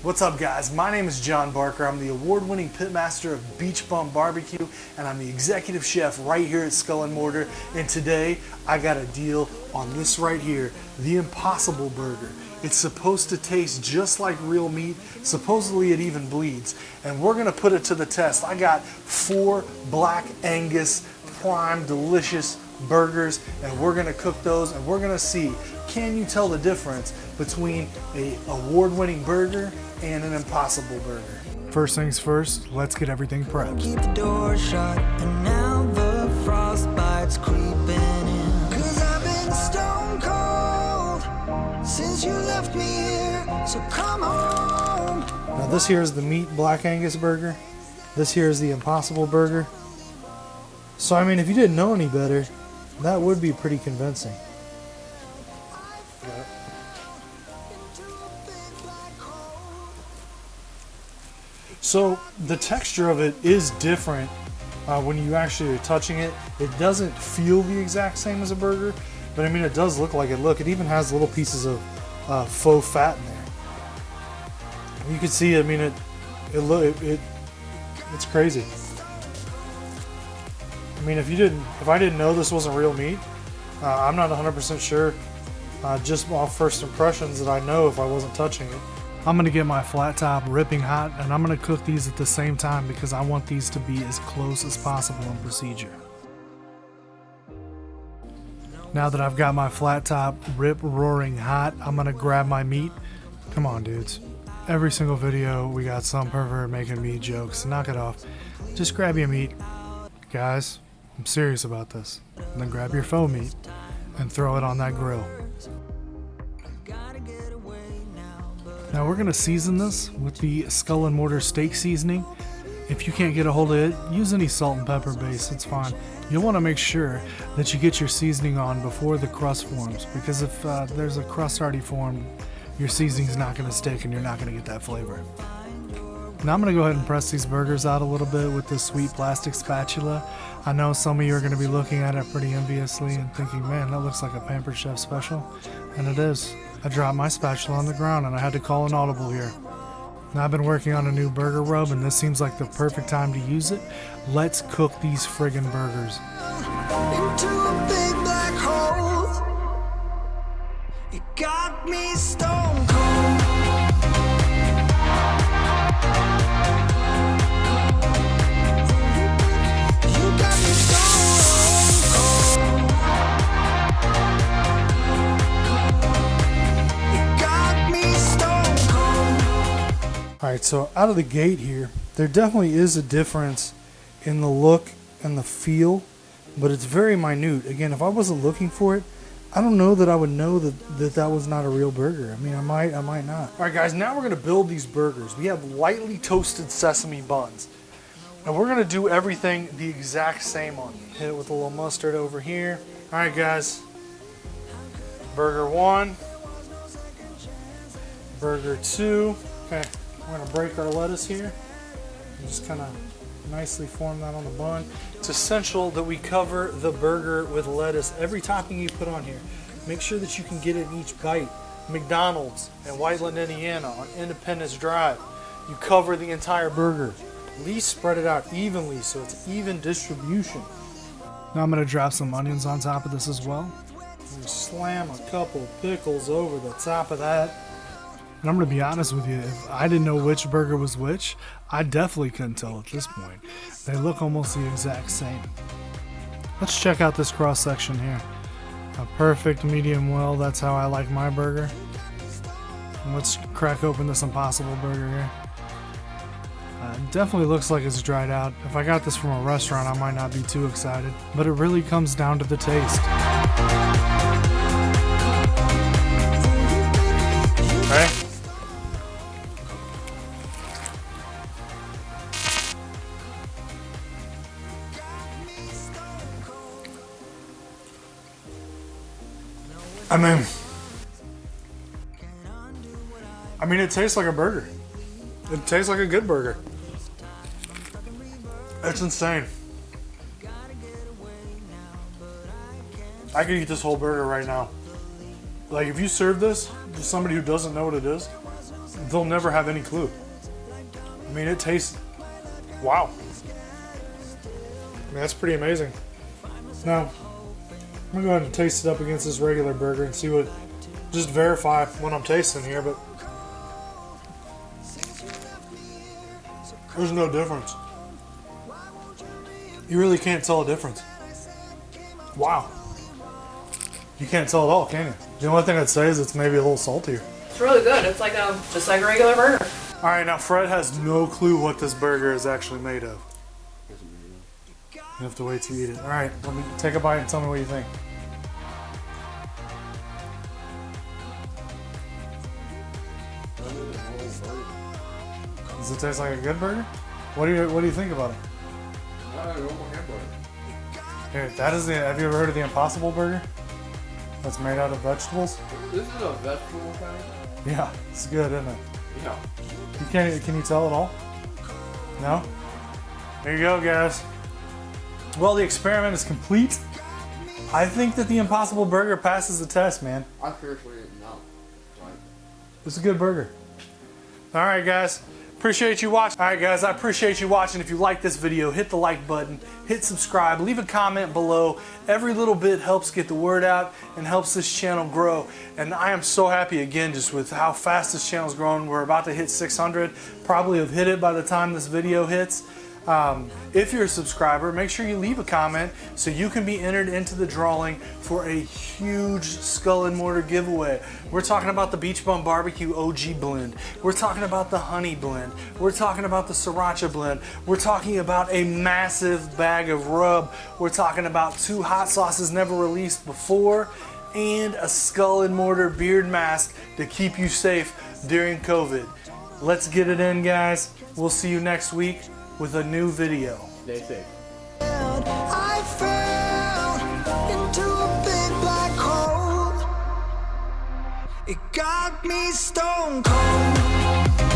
What's up, guys? My name is John Barker. I'm the award-winning pitmaster of Beach Bum Barbecue, and I'm the executive chef right here at Skull and Mortar. And today, I got a deal on this right here, the Impossible Burger. It's supposed to taste just like real meat. Supposedly, it even bleeds. And we're gonna put it to the test. I got 4 Black Angus prime, delicious burgers, and we're gonna cook those, and we're gonna see, can you tell the difference between a award-winning burger and an Impossible Burger? First things first, let's get everything prepped. Keep the door shut, and now the frostbite's creeping in. 'Cause I've been stone cold since you left me here, so come home. Now this here is the meat Black Angus burger. This here is the Impossible Burger. So I mean, if you didn't know any better, that would be pretty convincing. So the texture of it is different when you actually are touching it. It doesn't feel the exact same as a burger, but I mean, it does look like it. Look, it even has little pieces of faux fat in there. You can see, I mean, it's crazy. I mean, if I didn't know this wasn't real meat, I'm not 100% sure, just off first impressions, that I know if I wasn't touching it. I'm gonna get my flat top ripping hot, and I'm gonna cook these at the same time because I want these to be as close as possible in procedure. Now that I've got my flat top rip roaring hot, I'm gonna grab my meat. Come on, dudes. Every single video, we got some pervert making meat jokes. Knock it off. Just grab your meat. Guys, I'm serious about this. And then grab your faux meat and throw it on that grill. Now we're gonna season this with the Skull and Mortar steak seasoning. If you can't get a hold of it, use any salt and pepper base, it's fine. You'll wanna make sure that you get your seasoning on before the crust forms, because if there's a crust already formed, your seasoning's not gonna stick and you're not gonna get that flavor. Now I'm gonna go ahead and press these burgers out a little bit with this sweet plastic spatula. I know some of you are gonna be looking at it pretty enviously and thinking, man, that looks like a Pampered Chef special. And it is. I dropped my spatula on the ground and I had to call an audible here. Now I've been working on a new burger rub and this seems like the perfect time to use it. Let's cook these friggin' burgers. Into a big black hole. It got me stone cold. You got me stone cold. It got me stone cold. Alright, so out of the gate here, there definitely is a difference in the look and the feel, but it's very minute. Again, if I wasn't looking for it, I don't know that I would know that was not a real burger. I mean, I might not. Alright guys, now we're going to build these burgers. We have lightly toasted sesame buns. And we're going to do everything the exact same on them. Hit it with a little mustard over here. Alright guys, burger 1, burger 2. Okay, we're going to break our lettuce here and just kind of nicely form that on the bun. It's essential that we cover the burger with lettuce. Every topping you put on here, make sure that you can get it in each bite. McDonald's in Whiteland, Indiana on Independence Drive, you cover the entire burger. At least spread it out evenly so it's even distribution. Now I'm going to drop some onions on top of this as well. And slam a couple pickles over the top of that. And I'm going to be honest with you, if I didn't know which burger was which, I definitely couldn't tell at this point. They look almost the exact same. Let's check out this cross section here. A perfect medium well, that's how I like my burger. And let's crack open this Impossible Burger here. It definitely looks like it's dried out. If I got this from a restaurant, I might not be too excited, but it really comes down to the taste. Right? I mean, it tastes like a burger. It tastes like a good burger. It's insane. I could eat this whole burger right now. Like, if you serve this to somebody who doesn't know what it is, they'll never have any clue. I mean, it tastes, wow. I mean, that's pretty amazing. Now, I'm gonna go ahead and taste it up against this regular burger and see what, just verify what I'm tasting here, but there's no difference. You really can't tell a difference. Wow. You can't tell at all, can you? The only thing I'd say is it's maybe a little saltier. It's really good. It's like just like a regular burger. All right, now Fred has no clue what this burger is actually made of. You have to wait to eat it. All right, let me take a bite and tell me what you think. Does it taste like a good burger? What do you think about it? Here, that is the. Have you ever heard of the Impossible Burger? That's made out of vegetables. This is a vegetable kind? Yeah, it's good, isn't it? Yeah. Can you tell at all? No? There you go, guys. Well, the experiment is complete. I think that the Impossible Burger passes the test, man. I seriously didn't know. Like, It's a good burger. All right, guys. Appreciate you watching. All right, guys, I appreciate you watching. If you like this video, hit the like button, hit subscribe, leave a comment below. Every little bit helps get the word out and helps this channel grow. And I am so happy again just with how fast this channel's growing. We're about to hit 600. Probably have hit it by the time this video hits. If you're a subscriber, make sure you leave a comment so you can be entered into the drawing for a huge Skull and Mortar giveaway. We're talking about the Beach Bum Barbecue OG blend. We're talking about the honey blend. We're talking about the sriracha blend. We're talking about a massive bag of rub. We're talking about 2 hot sauces never released before and a Skull and Mortar beard mask to keep you safe during COVID. Let's get it in, guys. We'll see you next week with a new video. stay safe. I fell into a big black hole. It got me stone cold.